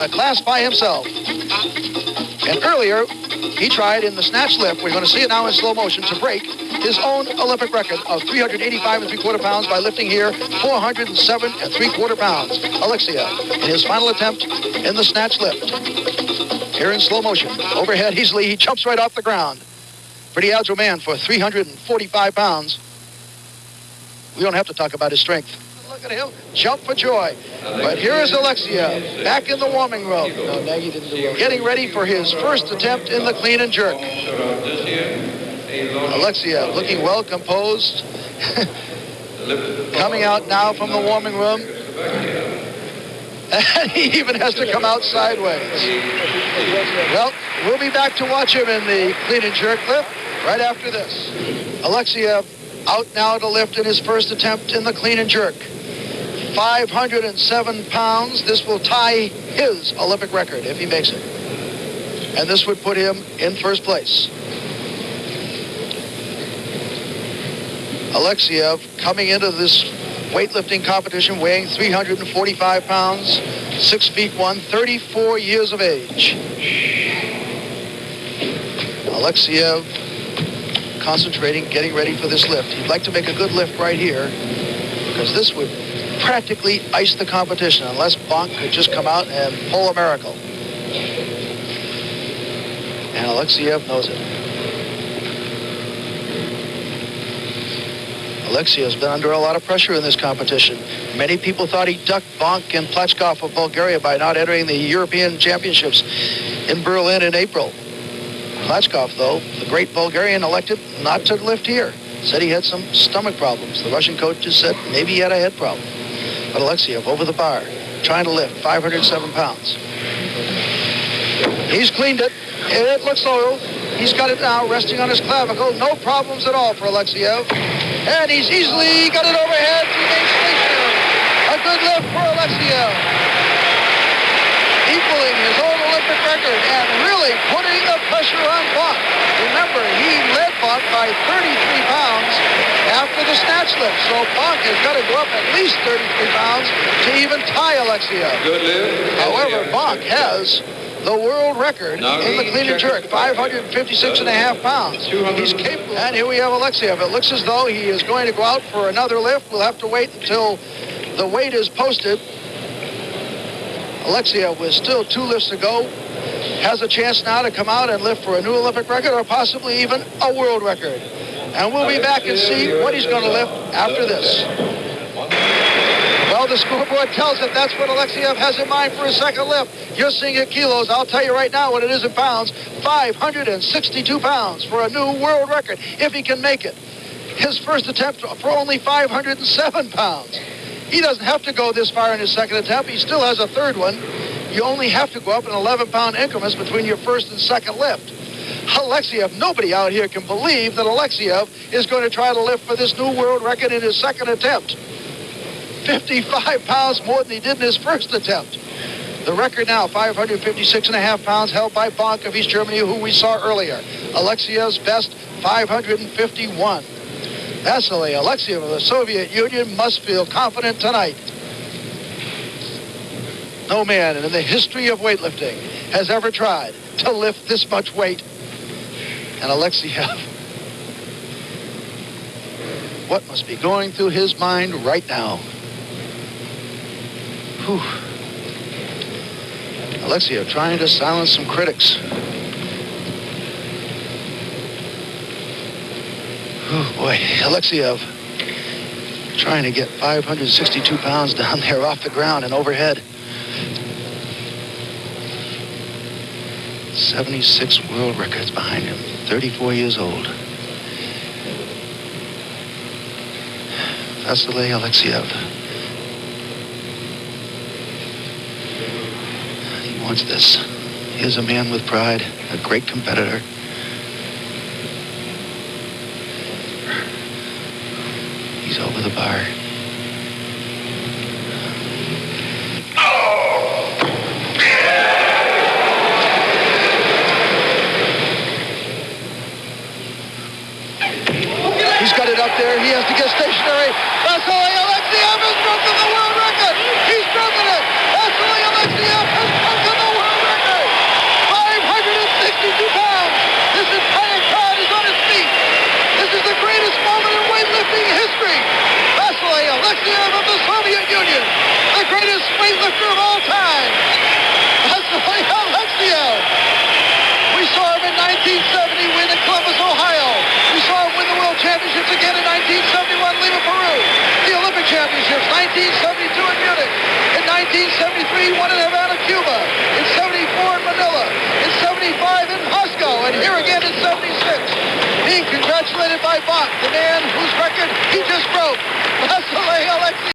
a class by himself. And earlier, he tried in the snatch lift, we're going to see it now in slow motion, to break his own Olympic record of 385 3/4 pounds by lifting here 407 3/4 pounds. Alekseyev in his final attempt in the snatch lift. Here in slow motion, overhead easily, he jumps right off the ground. Pretty agile man for 345 pounds. We don't have to talk about his strength. Look at him, jump for joy. But here is Alekseyev, back in the warming room. No, Nagy didn't do it. Getting ready for his first attempt in the clean and jerk. Alekseyev looking well composed. Coming out now from the warming room. And he even has to come out sideways. Well, we'll be back to watch him in the clean and jerk lift right after this. Alekseyev out now to lift in his first attempt in the clean and jerk. 507 pounds. This will tie his Olympic record if he makes it. And this would put him in first place. Alekseyev coming into this weightlifting competition weighing 345 pounds, 6 feet 1, 34 years of age. Alekseyev concentrating, getting ready for this lift. He'd like to make a good lift right here because this would practically ice the competition unless Bonk could just come out and pull a miracle. And Alekseyev knows it. Alekseyev's been under a lot of pressure in this competition. Many people thought he ducked Bonk and Plachkov of Bulgaria by not entering the European Championships in Berlin in April. Plachkov, though, the great Bulgarian, elected not to lift here. Said he had some stomach problems. The Russian coach just said maybe he had a head problem. But Alekseyev over the bar, trying to lift 507 pounds. He's cleaned it. It looks low. He's got it now resting on his clavicle. No problems at all for Alekseyev. And he's easily got it overhead. He makes stationary. A good lift for Alekseyev. Equaling his own Olympic record and really putting the pressure on Bonk. Remember, he led Bonk by 33 pounds after the snatch lift. So Bonk has got to go up at least 33 pounds to even tie Alekseyev. Good lift. However, Bonk has the world record in the clean and jerk, 556.5 pounds. He's capable. And here we have Alekseyev. It looks as though he is going to go out for another lift. We'll have to wait until the weight is posted. Alekseyev with still 2 lifts to go has a chance now to come out and lift for a new Olympic record or possibly even a world record. And we'll be back and see what he's going to lift after this. Well, the scoreboard tells it that's what Alekseyev has in mind for his second lift. You're seeing it kilos. I'll tell you right now what it is in pounds. 562 pounds for a new world record, if he can make it. His first attempt for only 507 pounds. He doesn't have to go this far in his second attempt. He still has a third one. You only have to go up in 11-pound increments between your first and second lift. Alekseyev, nobody out here can believe that Alekseyev is going to try to lift for this new world record in his second attempt. 55 pounds more than he did in his first attempt. The record now, 556.5 pounds, held by Bonk of East Germany, who we saw earlier. Alexeyev's best, 551. Vasily Alekseyev of the Soviet Union must feel confident tonight. No man in the history of weightlifting has ever tried to lift this much weight. And Alekseyev, what must be going through his mind right now? Whew. Alekseyev trying to silence some critics. Oh boy, Alekseyev trying to get 562 pounds down there off the ground and overhead. 76 world records behind him, 34 years old. Vasily Alekseyev. He wants this. He is a man with pride, a great competitor. He's over the bar. He's got it up there. He has to get stationary. Vasily Alekseyev has broken the world record. He's broken it. Vasily Alekseyev has broken 75 in Moscow, and here again in 76. Being congratulated by Bach, the man whose record he just broke, Vasily Alekseyev.